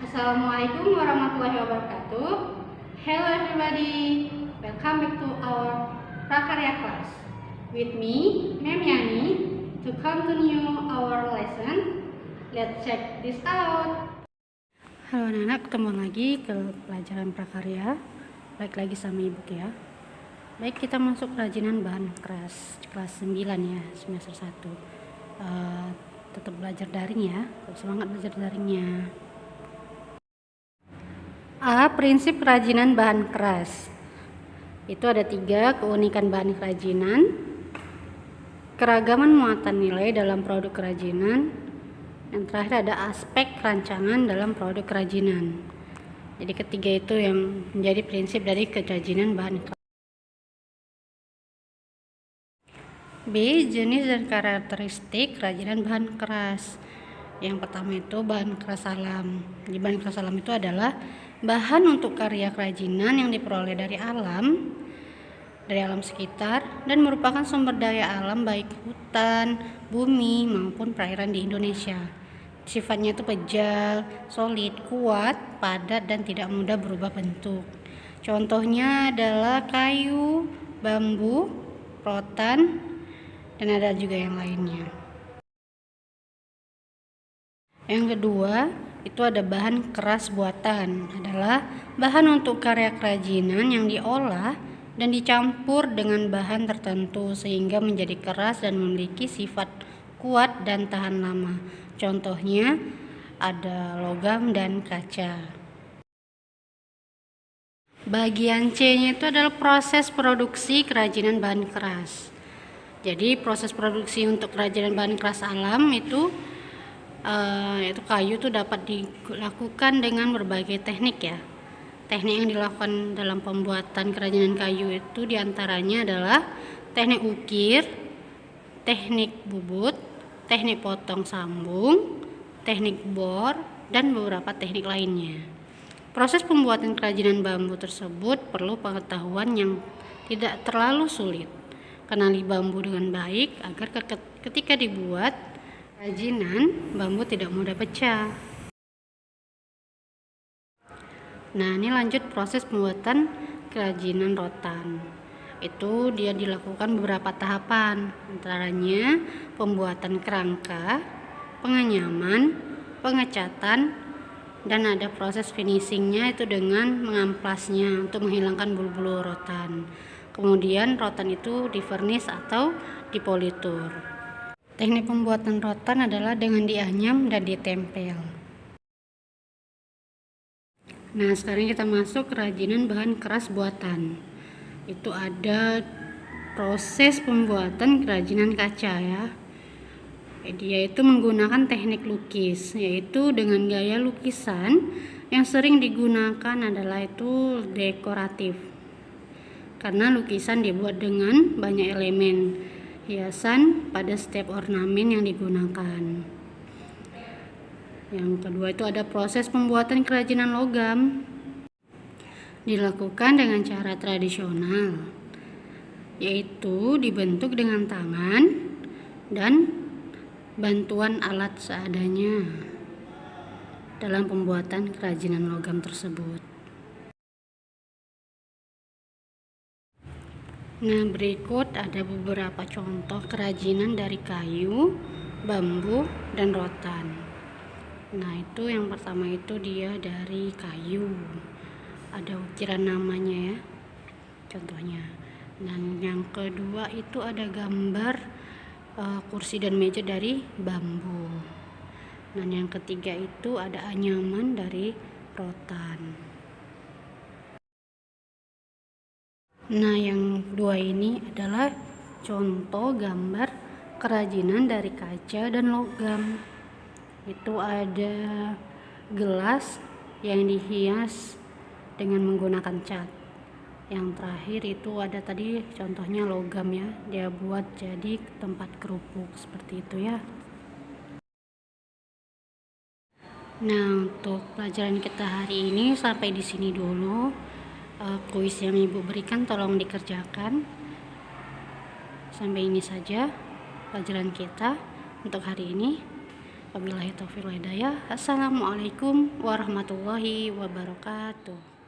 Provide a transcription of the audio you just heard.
Assalamualaikum warahmatullahi wabarakatuh. Hello everybody, welcome back to our Prakarya class. With me, Mem Yani, to continue our lesson. Let's check this out. Halo anak-anak, ketemu lagi ke pelajaran prakarya. Baik lagi sama ibu ya. Baik, kita masuk kerajinan bahan keras kelas 9 ya, semester 1. Tetap belajar daring ya, tetap semangat belajar daringnya. A. Prinsip kerajinan bahan keras. Itu ada 3 keunikan bahan kerajinan, keragaman muatan nilai dalam produk kerajinan, yang terakhir ada aspek rancangan dalam produk kerajinan. Jadi ketiga itu yang menjadi prinsip dari kerajinan bahan keras. B. Jenis dan karakteristik kerajinan bahan keras. Yang pertama itu bahan keras alam. Di bahan keras alam itu adalah bahan untuk karya kerajinan yang diperoleh dari alam sekitar, dan merupakan sumber daya alam baik hutan, bumi maupun perairan di Indonesia. Sifatnya itu pejal, solid, kuat, padat, dan tidak mudah berubah bentuk. Contohnya adalah kayu, bambu, rotan, dan ada juga yang lainnya. Yang kedua, itu ada bahan keras buatan, adalah bahan untuk karya kerajinan yang diolah dan dicampur dengan bahan tertentu sehingga menjadi keras dan memiliki sifat kuat dan tahan lama. Contohnya ada logam dan kaca. Bagian C-nya itu adalah proses produksi kerajinan bahan keras. Jadi proses produksi untuk kerajinan bahan keras alam itu kayu itu dapat dilakukan dengan berbagai teknik ya. Teknik yang dilakukan dalam pembuatan kerajinan kayu itu diantaranya adalah teknik ukir, teknik bubut, teknik potong sambung, teknik bor, dan beberapa teknik lainnya. Proses pembuatan kerajinan bambu tersebut perlu pengetahuan yang tidak terlalu sulit. Kenali bambu dengan baik agar ketika dibuat kerajinan bambu tidak mudah pecah. Nah, ini lanjut proses pembuatan kerajinan rotan. Itu dia dilakukan beberapa tahapan, antaranya pembuatan kerangka, penganyaman, pengecatan, dan ada proses finishingnya itu dengan mengamplasnya untuk menghilangkan bulu-bulu rotan. Kemudian rotan itu divernis atau dipolitur. Teknik pembuatan rotan adalah dengan dianyam dan ditempel. Nah, sekarang kita masuk kerajinan bahan keras buatan. Itu ada proses pembuatan kerajinan kaca ya. Dia itu menggunakan teknik lukis, yaitu dengan gaya lukisan yang sering digunakan adalah itu dekoratif. Karena lukisan dibuat dengan banyak elemen hiasan pada setiap ornamen yang digunakan. Yang kedua itu ada proses pembuatan kerajinan logam. Dilakukan dengan cara tradisional, yaitu dibentuk dengan tangan dan bantuan alat seadanya dalam pembuatan kerajinan logam tersebut. Nah, berikut ada beberapa contoh kerajinan dari kayu, bambu, dan rotan. Nah, itu yang pertama itu dia dari kayu. Ada ukiran namanya ya, contohnya. Dan yang kedua itu ada gambar kursi dan meja dari bambu. Dan yang ketiga itu ada anyaman dari rotan. Nah, yang dua ini adalah contoh gambar kerajinan dari kaca dan logam. Itu ada gelas yang dihias dengan menggunakan cat. Yang terakhir itu ada tadi contohnya logam ya, dia buat jadi tempat kerupuk seperti itu ya. Nah, untuk pelajaran kita hari ini sampai di sini dulu. Kuis yang ibu berikan tolong dikerjakan. Sampai ini saja pelajaran kita untuk hari ini. Wabillahi taufiq wal hidayah. Assalamualaikum warahmatullahi wabarakatuh.